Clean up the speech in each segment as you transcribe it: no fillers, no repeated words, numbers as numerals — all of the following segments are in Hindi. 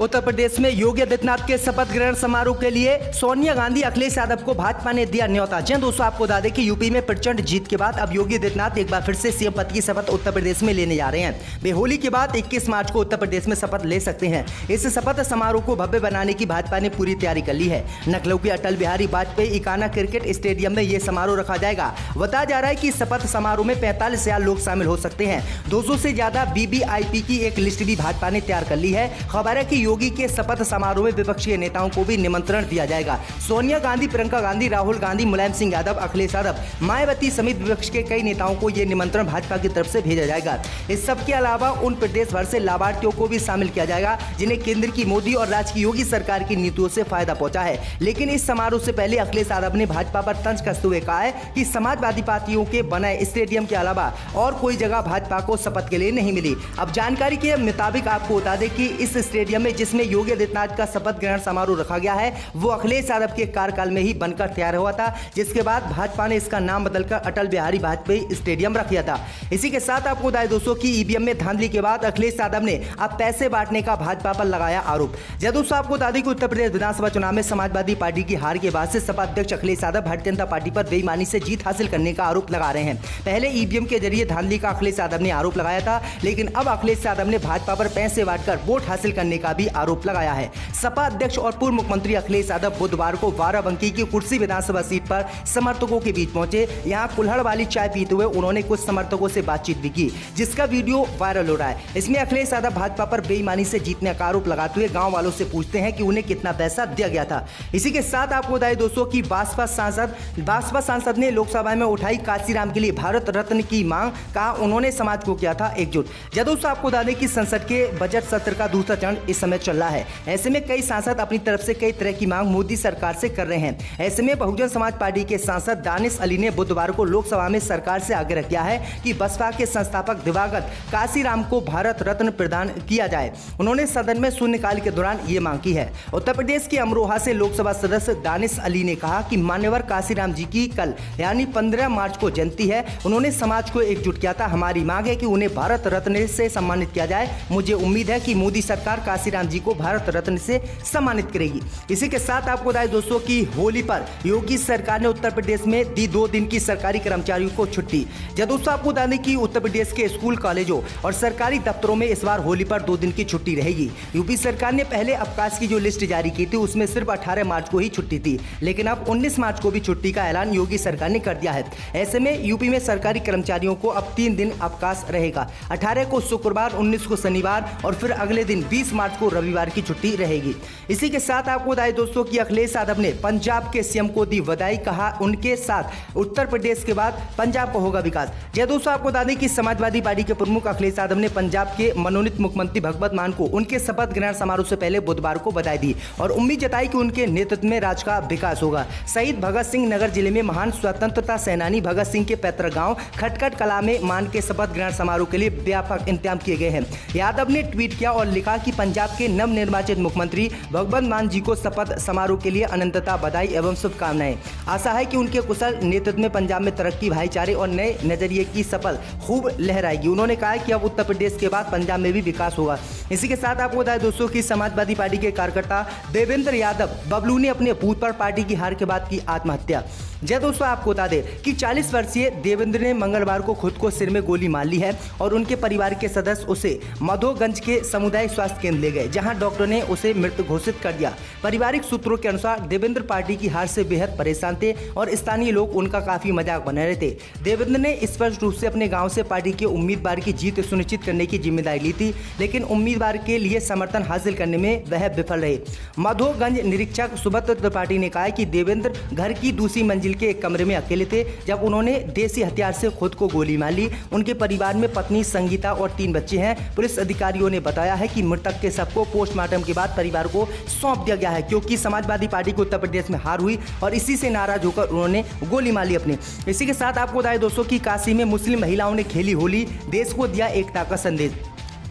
उत्तर प्रदेश में योगी आदित्यनाथ के शपथ ग्रहण समारोह के लिए सोनिया गांधी, अखिलेश यादव को भाजपा ने दिया न्योता। जी दोस्तों, आपको बता दें कि यूपी में प्रचंड जीत के बाद अब योगी आदित्यनाथ एक बार फिर से सीएम पद की शपथ उत्तर प्रदेश में लेने जा रहे हैं। वे होली के बाद 21 मार्च को उत्तर प्रदेश में शपथ ले सकते हैं। इस शपथ समारोह को भव्य बनाने की भाजपा ने पूरी तैयारी कर ली है। लखनऊ के अटल बिहारी वाजपेयी इकाना क्रिकेट स्टेडियम में यह समारोह रखा जाएगा। बताया जा रहा है कि शपथ समारोह में 45,000 लोग शामिल हो सकते हैं। 200 से ज्यादा वीवीआईपी की एक लिस्ट भी भाजपा ने तैयार कर ली है। खबर है कि योगी के शपथ समारोह में विपक्षी नेताओं को भी निमंत्रण दिया जाएगा। सोनिया गांधी, प्रियंका गांधी, राहुल गांधी, मुलायम सिंह यादव, अखिलेश यादव, मायावती समेत विपक्ष के कई नेताओं को यह निमंत्रण भाजपा की तरफ से भेजा जाएगा। इस सब के अलावा उन प्रदेश भर से लाभार्थियों को भी शामिल किया जाएगा जिन्हें केंद्र की मोदी और राज्य की योगी सरकार की नीतियों से फायदा पहुंचा है। लेकिन इस समारोह से पहले अखिलेश यादव ने भाजपा पर तंज कसते हुए कहा है कि समाजवादी पार्टियों के बनाए स्टेडियम के अलावा और कोई जगह भाजपा को शपथ के लिए नहीं मिली। अब जानकारी के मुताबिक आपको बता दें कि इस स्टेडियम में जिसमें योगी आदित्यनाथ का शपथ ग्रहण समारोह रखा गया है वो अखिलेश यादव के कार्यकाल में ही बनकर तैयार हुआ था, जिसके बाद भाजपा ने इसका नाम बदलकर अटल बिहारी वाजपेयी स्टेडियम रख दिया था। इसी के साथ आपको बताएं दोस्तों कि ईवीएम में धांधली के बाद अखिलेश यादव ने अब पैसे बांटने का भाजपा पर लगाया आरोप। दोस्तों, आपको बता दें कि उत्तर प्रदेश विधानसभा चुनाव में समाजवादी पार्टी की हार के बाद से सपा अध्यक्ष अखिलेश यादव भारतीय जनता पार्टी पर बेईमानी से जीत हासिल करने का आरोप लगा रहे हैं। पहले ईवीएम के जरिए धांधली का अखिलेश यादव ने आरोप लगाया था, लेकिन अब अखिलेश यादव ने भाजपा पर पैसे बांटकर वोट हासिल करने का भी आरोप लगाया है। सपा अध्यक्ष और पूर्व मुख्यमंत्री अखिलेश यादव बुधवार को बाराबंकी की कुर्सी विधानसभा सीट पर समर्थकों के बीच पहुंचे। यहां कुल्हड़ वाली चाय पीते हुए उन्होंने कुछ समर्थकों से बातचीत भी की, जिसका वीडियो वायरल हो रहा है। इसमें अखिलेश यादव भाजपा पर बेईमानी से जीतने का आरोप लगाते हुए गांव वालों से पूछते हैं कि उन्हें कितना पैसा दिया गया था। इसी के साथ आपको बताएं दोस्तों कि भाजपा सांसद ने लोकसभा में उठाई काशीराम के लिए भारत रत्न की मांग, कहा उन्होंने समाज को किया था एकजुट। दोस्तों, आपको बता दें कि संसद के बजट सत्र का दूसरा चरण इस समय चल रहा है। ऐसे में कई सांसद अपनी तरफ से कई तरह की मांग मोदी सरकार से कर रहे हैं। ऐसे में बहुजन समाज पार्टी के सांसद दानिश अली ने बुधवार को लोकसभा में सरकार से आग्रह किया है कि बसपा के संस्थापक दिवंगत काशीराम को भारत रत्न प्रदान किया जाए। उन्होंने सदन में शून्यकाल के दौरान ये मांग की है। उत्तर प्रदेश के अमरोहा से लोकसभा सदस्य दानिश अली ने कहा कि मान्यवर काशीराम जी की कल यानी 15 मार्च को जयंती है। उन्होंने समाज को एकजुट किया था। हमारी मांग है कि उन्हें भारत रत्न से सम्मानित किया जाए। मुझे उम्मीद है कि मोदी सरकार काशीराम जी को भारत रत्न से सम्मानित करेगी। इसी के साथ आपको बताएं दोस्तों कि होली पर योगी सरकार ने उत्तर प्रदेश में दी 2 दिन की सरकारी कर्मचारियों को छुट्टी। दोस्तों, आपको बता दें कि उत्तर प्रदेश के स्कूल, कॉलेजों और सरकारी दफ्तरों में इस बार होली पर 2 दिन की छुट्टी रहेगी। यूपी सरकार ने पहले अवकाश की जो लिस्ट जारी की थी उसमें सिर्फ 18 मार्च को ही छुट्टी थी, लेकिन अब 19 मार्च को भी छुट्टी का ऐलान योगी सरकार ने कर दिया है। ऐसे में यूपी में सरकारी कर्मचारियों को अब 3 दिन अवकाश रहेगा। 18 को शुक्रवार, 19 को शनिवार और फिर अगले दिन 20 मार्च को रविवार की छुट्टी रहेगी। इसी के साथ आपको बताएं दोस्तों कि अखिलेश यादव ने पंजाब के सीएम को दी बधाई, कहा उनके साथ उत्तर प्रदेश के बाद पंजाब का होगा विकास। दोस्तों, आपको बता दें कि समाजवादी पार्टी के प्रमुख अखिलेश यादव ने पंजाब के मनोनीत मुख्यमंत्री भगवंत मान को उनके शपथ ग्रहण समारोह से पहले बुधवार को बधाई दी और उम्मीद जताई कि उनके नेतृत्व में राज्य का विकास होगा। शहीद भगत सिंह नगर जिले में महान स्वतंत्रता सेनानी भगत सिंह के पैतृक गांव खटखट कला में मान के शपथ ग्रहण समारोह के लिए व्यापक इंतजाम किए गए हैं। यादव ने ट्वीट किया और लिखा कि पंजाब के नवनिर्वाचित मुख्यमंत्री भगवंत मान जी को शपथ समारोह के लिए अनंतता बधाई एवं शुभकामनाएं। आशा है कि उनके कुशल नेतृत्व में पंजाब में तरक्की, भाईचारे और नए नजरिए की सफल खूब लहराएगी। उन्होंने कहा कि अब उत्तर प्रदेश के बाद पंजाब में भी विकास होगा। इसी के साथ आपको बताएं दोस्तों कि समाजवादी पार्टी के कार्यकर्ता देवेंद्र यादव बबलू ने अपने बूथ पर पार्टी की हार के बाद की आत्महत्या। दोस्तों, आपको बता दें कि 40 वर्षीय देवेंद्र ने मंगलवार को खुद को सिर में गोली मार ली है और उनके परिवार के सदस्य उसे मधोगंज के सामुदायिक स्वास्थ्य केंद्र ले गए, जहां डॉक्टर ने उसे मृत घोषित कर दिया। पारिवारिक सूत्रों के अनुसार देवेंद्र पार्टी की हार से बेहद परेशान थे और स्थानीय लोग उनका काफी मजाक बना रहे थे। देवेंद्र ने स्पष्ट रूप से अपने गाँव से पार्टी के उम्मीदवार की जीत सुनिश्चित करने की जिम्मेदारी ली थी, लेकिन उम्मीदवार के लिए समर्थन हासिल करने में वह विफल रहे। मधोगंज निरीक्षक सुब्रत त्रिपाठी ने कहा कि देवेंद्र घर की दूसरी मंजिल के एक कमरे में अकेले थे जब उन्होंने देसी हथियार से खुद को गोली मार ली। उनके परिवार में पत्नी संगीता और 3 बच्चे हैं। पुलिस अधिकारियों ने बताया है कि मृतक के शव को पोस्टमार्टम के बाद परिवार को सौंप दिया गया है, क्योंकि समाजवादी पार्टी को उत्तर प्रदेश में हार हुई और इसी से नाराज होकर उन्होंने गोली मार ली अपने। इसी के साथ आपको बताएं दोस्तों कि काशी में मुस्लिम महिलाओं ने खेली होली, देश को दिया एकता का संदेश।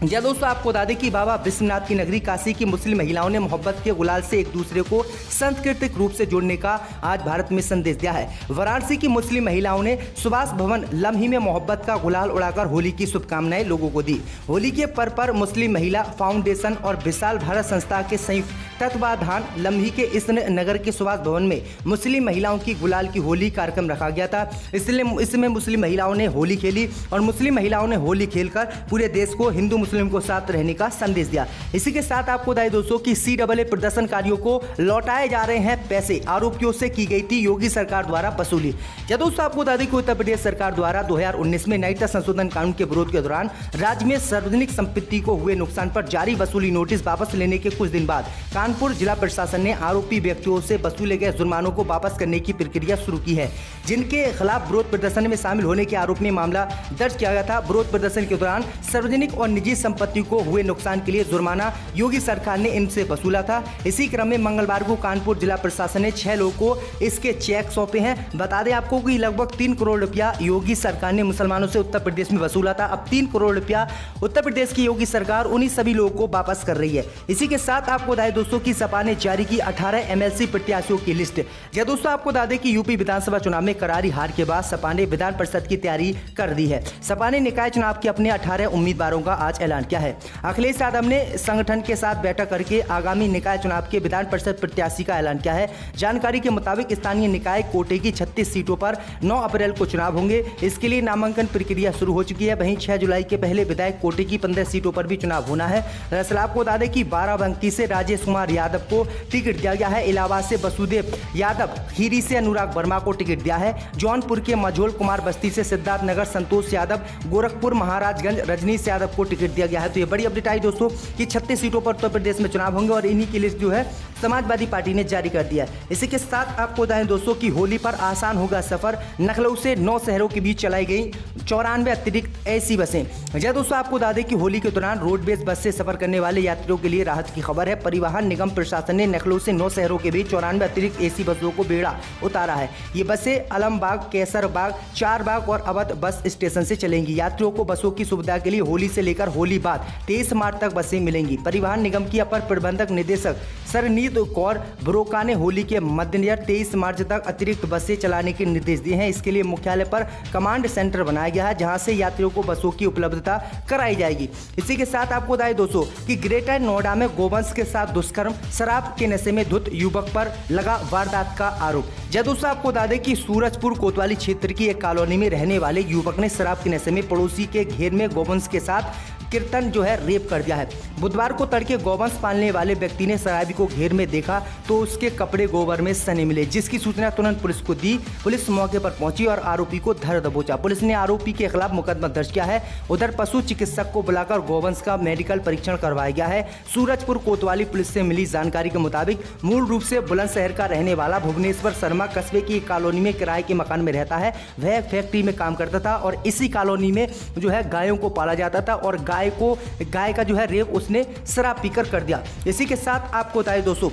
या दोस्तों आपको बता दें कि बाबा विश्वनाथ की नगरी काशी की मुस्लिम महिलाओं ने मोहब्बत के गुलाल से एक दूसरे को सांस्कृतिक रूप से जोड़ने का आज भारत में संदेश दिया है। वाराणसी की मुस्लिम महिलाओं ने सुभाष भवन लम्ही में मोहब्बत का गुलाल उड़ाकर होली की शुभकामनाएं लोगों को दी। होली के पर्व पर मुस्लिम महिला फाउंडेशन और विशाल भारत संस्था के संयुक्त तत्वाधान लम्ही के इस नगर के सुभाष भवन में मुस्लिम महिलाओं की गुलाल की होली कार्यक्रम रखा गया था। इसमें मुस्लिम महिलाओं ने होली खेली और मुस्लिम महिलाओं ने होली खेलकर पूरे देश को हिंदू मुस्लिम को साथ रहने का संदेश दिया। इसी के साथ आपको बताएं दोस्तों कि CAA प्रदर्शनकारियों को लौटाए जा रहे हैं पैसे, आरोपियों से की गई थी योगी सरकार द्वारा वसूली। या दोस्तों आपको बता दें कि उत्तर प्रदेश सरकार द्वारा 2019 में नागरिकता संशोधन कानून के विरोध के दौरान राज्य में सार्वजनिक संपत्ति को हुए नुकसान पर जारी वसूली नोटिस वापस लेने के कुछ दिन बाद कानपुर जिला प्रशासन ने आरोपी व्यक्तियों से वसूले गए जुर्मानों को वापस करने की प्रक्रिया शुरू की है, जिनके खिलाफ विरोध प्रदर्शन में शामिल होने के आरोप में मामला दर्ज किया गया था। विरोध प्रदर्शन के दौरान सार्वजनिक और निजी संपत्ति को हुए नुकसान के लिए जुर्माना योगी सरकार ने इनसे वसूला था। इसी क्रम में मंगलवार को कानपुर जिला प्रशासन ने 6 लोगों को इसके चेक सौंपे हैं। बता दें आपको कि लगभग 3 करोड़ रुपया योगी सरकार ने मुसलमानों से उत्तर प्रदेश में वसूला था। अब 3 करोड़ रुपया उत्तर प्रदेश की योगी सरकार उन्हीं सभी लोगों को वापस कर रही है। इसी के साथ आपको बताएं दोस्तों की सपा ने जारी की 18 MLC प्रत्याशियों की लिस्ट। या दोस्तों आपको बता दें कि यूपी विधानसभा चुनाव में करारी हार के बाद सपा ने विधान परिषद की तैयारी कर दी है। सपा ने निकाय चुनाव के अपने 18 उम्मीदवारों का आज ऐलान किया है। अखिलेश यादव ने संगठन के साथ बैठक करके आगामी निकाय चुनाव के विधान परिषद प्रत्याशी का ऐलान किया है। जानकारी के मुताबिक स्थानीय निकाय कोटे की 36 सीटों पर 9 अप्रैल को चुनाव होंगे। इसके लिए नामांकन प्रक्रिया शुरू हो चुकी है। वहीं 6 जुलाई के पहले विधायक कोटे की 15 सीटों पर भी चुनाव होना है। दरअसल आपको बता दें कि बाराबंकी से राजेश कुमार यादव को टिकट दिया गया है। इलाहाबाद से वसुदेव यादव, खीरी से अनुराग वर्मा को टिकट दिया है। जौनपुर के मझोल कुमार, बस्ती से सिद्धार्थ नगर संतोष यादव, गोरखपुर महाराजगंज रजनीश यादव को टिकट दिया गया है। तो ये बड़ी अपडेट आई दोस्तों कि 36 सीटों पर उत्तर प्रदेश में चुनाव होंगे और इन्हीं की लिस्ट जो है समाजवादी पार्टी ने जारी कर दिया है। इसी के साथ आपको बताएं दोस्तों कि होली पर आसान होगा सफर। लखनऊ से 9 शहरों के बीच चलाई गई 94 अतिरिक्त AC बसें। जय दोस्तों आपको बता दें कि होली के दौरान रोडवेज बस से सफर करने वाले यात्रियों के लिए राहत की खबर है। परिवहन निगम प्रशासन ने लखनऊ से 9 शहरों के बीच 94 अतिरिक्त AC बसों को बेड़ा उतारा है। ये बसें आलमबाग, केसरबाग, चारबाग और अवध बस स्टेशन से चलेंगी। यात्रियों को बसों की सुविधा के लिए होली से लेकर होली बाद 23 मार्च तक बसें मिलेंगी। परिवहन निगम की अपर प्रबंधक निदेशक सरनीत कौर ब्रोका ने होली के मद्देनजर 23 मार्च तक अतिरिक्त बसें चलाने के निर्देश दिए हैं। इसके लिए मुख्यालय पर कमांड सेंटर बनाया गया है, जहां से यात्रियों को बसों की उपलब्धता कराई जाएगी। इसी के साथ आपको बताएं दोस्तों कि ग्रेटर नोएडा में गोवंश के साथ दुष्कर्म, शराब के नशे में धुत युवक पर लगा वारदात का आरोप। जब दोस्तों आपको बता दें कि सूरजपुर कोतवाली क्षेत्र की एक कॉलोनी में रहने वाले युवक ने शराब के नशे में पड़ोसी के घेर में गोवंश के साथ कीर्तन जो है रेप कर दिया है। बुधवार को तड़के गोवंश पालने वाले व्यक्ति ने शराबी को घेर में देखा तो उसके कपड़े गोबर में सने मिले, जिसकी सूचना तुरंत पुलिस को दी। पुलिस मौके पर पहुंची और आरोपी को धर दबोचा। पुलिस ने आरोपी के खिलाफ मुकदमा दर्ज किया है। उधर पशु चिकित्सक को बुलाकर गोवंश का मेडिकल परीक्षण करवाया गया है। सूरजपुर कोतवाली पुलिस से मिली जानकारी के मुताबिक मूल रूप से बुलंदशहर का रहने वाला भुवनेश्वर शर्मा कस्बे की एक कॉलोनी में किराए के मकान में रहता है। वह फैक्ट्री में काम करता था और इसी कॉलोनी में जो है गायों को पाला जाता था और गाय का जो है रेप उसने शराब पीकर कर दिया। इसी के साथ आपको बताएं दोस्तों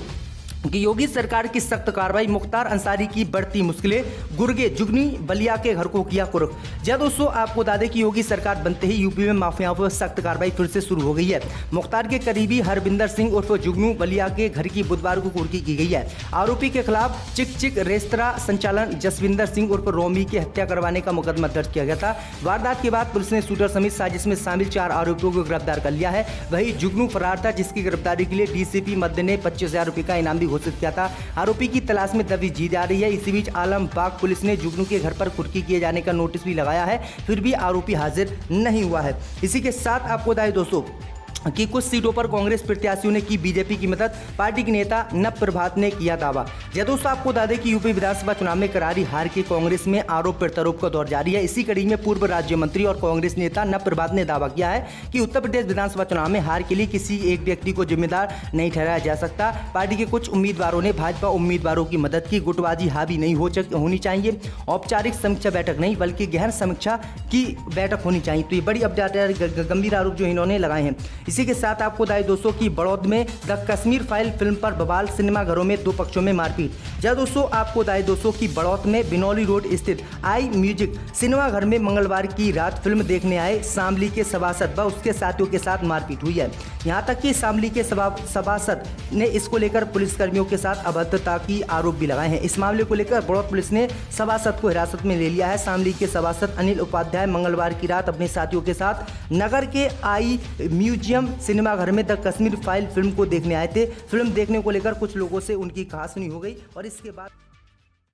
कि योगी सरकार की सख्त कार्रवाई, मुख्तार अंसारी की बढ़ती मुश्किलें, गुर्गे जुगनी बलिया के घर को किया कुर्क। जब दोस्तों आपको बता दें कि योगी सरकार बनते ही यूपी में माफियाओं पर सख्त कार्रवाई फिर से शुरू हो गई है। मुख्तार के करीबी हरविंदर सिंह उर्फ जुगनू बलिया के घर की बुधवार को कुर्की की गई है। आरोपी के खिलाफ चिक रेस्तरा संचालन जसविंदर सिंह उर्फ रोमी की हत्या करवाने का मुकदमा दर्ज किया गया था। वारदात के बाद पुलिस ने शूटर समेत साजिश में शामिल 4 आरोपियों को गिरफ्तार कर लिया है। वही जुगनू फरार था, जिसकी गिरफ्तारी के लिए DCP मध्य ने 25,000 रुपये का इनाम भी घोषित किया था। आरोपी की तलाश में दबिश दी जा रही है। इसी बीच आलमबाग पुलिस ने जुगनू के घर पर कुर्की किए जाने का नोटिस भी लगाया है, फिर भी आरोपी हाजिर नहीं हुआ है। इसी के साथ आपको बताएं दोस्तों कि कुछ सीटों पर कांग्रेस प्रत्याशियों ने की बीजेपी की मदद। पार्टी के नेता नव प्रभात ने किया दावा। दोस्तों आपको बता दें कि यूपी विधानसभा चुनाव में करारी हार के कांग्रेस में आरोप प्रत्यारोप का दौर जारी है। इसी कड़ी में पूर्व राज्य मंत्री और कांग्रेस नेता नव प्रभात ने दावा किया है कि उत्तर प्रदेश विधानसभा चुनाव में हार के लिए किसी एक व्यक्ति को जिम्मेदार नहीं ठहराया जा सकता। पार्टी के कुछ उम्मीदवारों ने भाजपा उम्मीदवारों की मदद की। गुटबाजी हावी नहीं होनी चाहिए। औपचारिक समीक्षा बैठक नहीं बल्कि गहन समीक्षा की बैठक होनी चाहिए। तो ये बड़ी अपडेट, गंभीर आरोप जो इन्होंने लगाए हैं। इसी के साथ आपको बताएं दोस्तों कि बड़ौद में द कश्मीर फाइल फिल्म पर बवाल, सिनेमाघरों में दो पक्षों में मारपीट। जब दोस्तों आपको बताएं दोस्तों कि बड़ौद में बिनौली रोड स्थित आई म्यूजिक सिनेमाघर में मंगलवार की रात फिल्म देखने आए शामली के सभासद व उसके साथियों के साथ मारपीट हुई है। यहां तक कि शामली के सभासद ने इसको लेकर पुलिसकर्मियों के साथ अभद्रता की आरोप भी लगाए हैं। इस मामले को लेकर बड़ौद पुलिस ने सभासद को हिरासत में ले लिया है। शामली के सभासद अनिल उपाध्याय मंगलवार की रात अपने साथियों के साथ नगर के आई म्यूजियम सिनेमाघर में द कश्मीर फाइल फिल्म को देखने आए थे। फिल्म देखने को लेकर कुछ लोगों से उनकी कहासुनी हो गई और इसके बाद